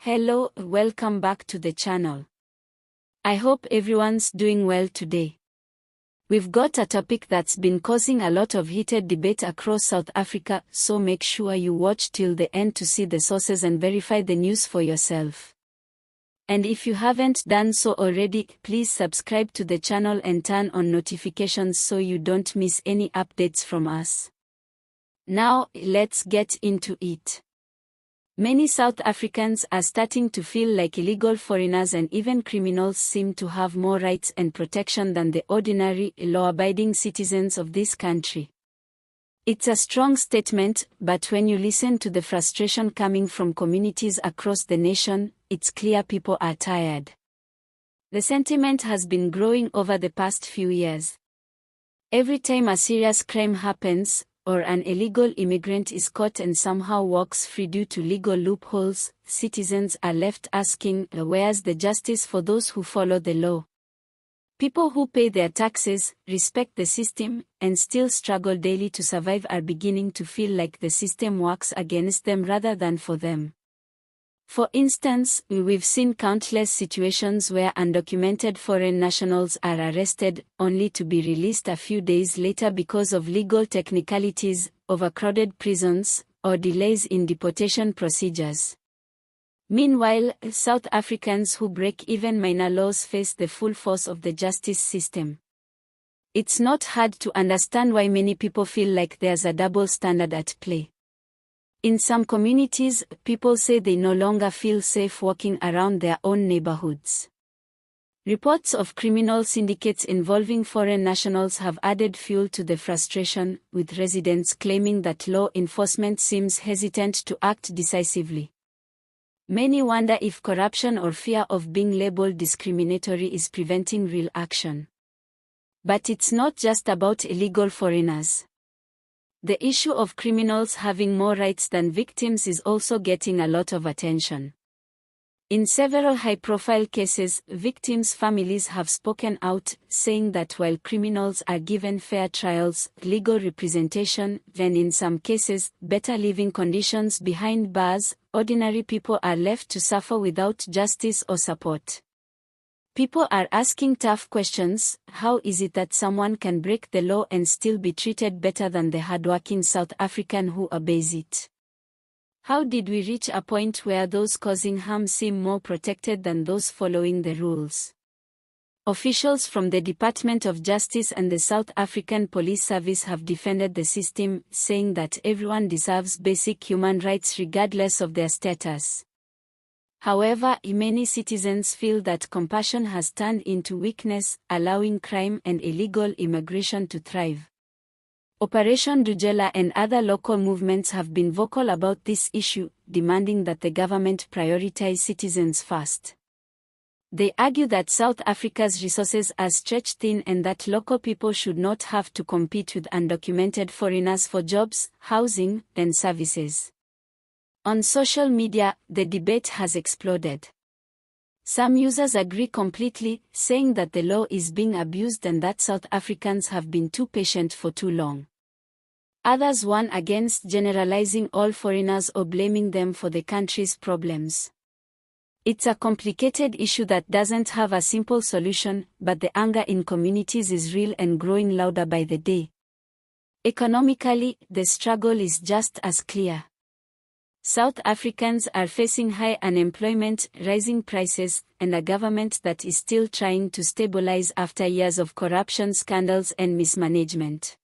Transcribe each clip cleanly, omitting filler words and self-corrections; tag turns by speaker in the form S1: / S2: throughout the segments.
S1: Hello, welcome back to the channel. I hope everyone's doing well today. We've got a topic that's been causing a lot of heated debate across South Africa, so make sure you watch till the end to see the sources and verify the news for yourself. And if you haven't done so already, please subscribe to the channel and turn on notifications so you don't miss any updates from us. Now, let's get into it. Many South Africans are starting to feel like illegal foreigners and even criminals seem to have more rights and protection than the ordinary, law-abiding citizens of this country. It's a strong statement, but when you listen to the frustration coming from communities across the nation, it's clear people are tired. The sentiment has been growing over the past few years. Every time a serious crime happens, or an illegal immigrant is caught and somehow walks free due to legal loopholes, citizens are left asking, where's the justice for those who follow the law? People who pay their taxes, respect the system, and still struggle daily to survive are beginning to feel like the system works against them rather than for them. For instance, we've seen countless situations where undocumented foreign nationals are arrested, only to be released a few days later because of legal technicalities, overcrowded prisons, or delays in deportation procedures. Meanwhile, South Africans who break even minor laws face the full force of the justice system. It's not hard to understand why many people feel like there's a double standard at play. In some communities, people say they no longer feel safe walking around their own neighborhoods. Reports of criminal syndicates involving foreign nationals have added fuel to the frustration, with residents claiming that law enforcement seems hesitant to act decisively. Many wonder if corruption or fear of being labeled discriminatory is preventing real action. But it's not just about illegal foreigners. The issue of criminals having more rights than victims is also getting a lot of attention. In several high-profile cases, victims' families have spoken out, saying that while criminals are given fair trials, legal representation, and in some cases, better living conditions behind bars, ordinary people are left to suffer without justice or support. People are asking tough questions. How is it that someone can break the law and still be treated better than the hardworking South African who obeys it? How did we reach a point where those causing harm seem more protected than those following the rules? Officials from the Department of Justice and the South African Police Service have defended the system, saying that everyone deserves basic human rights regardless of their status. However, many citizens feel that compassion has turned into weakness, allowing crime and illegal immigration to thrive. Operation Dujela and other local movements have been vocal about this issue, demanding that the government prioritize citizens first. They argue that South Africa's resources are stretched thin and that local people should not have to compete with undocumented foreigners for jobs, housing, and services. On social media, the debate has exploded. Some users agree completely, saying that the law is being abused and that South Africans have been too patient for too long. Others warn against generalizing all foreigners or blaming them for the country's problems. It's a complicated issue that doesn't have a simple solution, but the anger in communities is real and growing louder by the day. Economically, the struggle is just as clear. South Africans are facing high unemployment, rising prices, and a government that is still trying to stabilize after years of corruption scandals and mismanagement.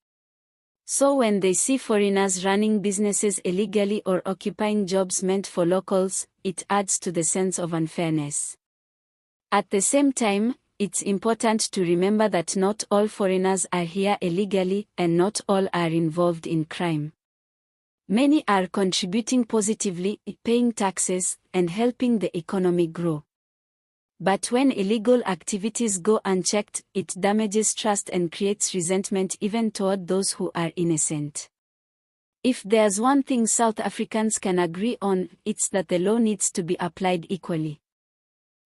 S1: So when they see foreigners running businesses illegally or occupying jobs meant for locals, it adds to the sense of unfairness. At the same time, it's important to remember that not all foreigners are here illegally, and not all are involved in crime. Many are contributing positively, paying taxes, and helping the economy grow. But when illegal activities go unchecked, it damages trust and creates resentment even toward those who are innocent. If there's one thing South Africans can agree on, it's that the law needs to be applied equally.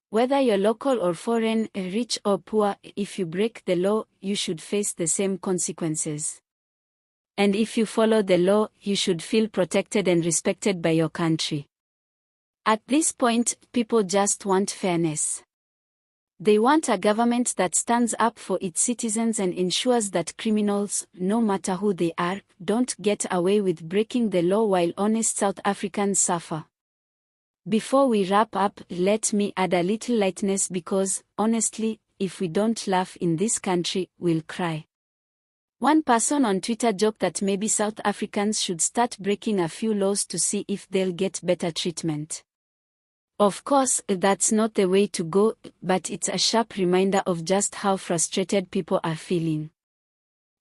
S1: Whether you're local or foreign, rich or poor, if you break the law, you should face the same consequences. And if you follow the law, you should feel protected and respected by your country. At this point, people just want fairness. They want a government that stands up for its citizens and ensures that criminals, no matter who they are, don't get away with breaking the law while honest South Africans suffer. Before we wrap up, let me add a little lightness because, honestly, if we don't laugh in this country, we'll cry. One person on Twitter joked that maybe South Africans should start breaking a few laws to see if they'll get better treatment. Of course, that's not the way to go, but it's a sharp reminder of just how frustrated people are feeling.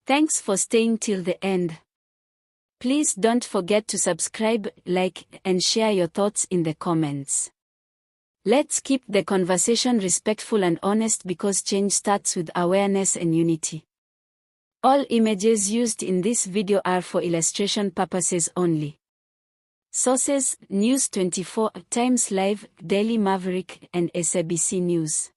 S1: Thanks for staying till the end. Please don't forget to subscribe, like, and share your thoughts in the comments. Let's keep the conversation respectful and honest because change starts with awareness and unity. All images used in this video are for illustration purposes only. Sources: News 24, Times Live, Daily Maverick, and SABC News.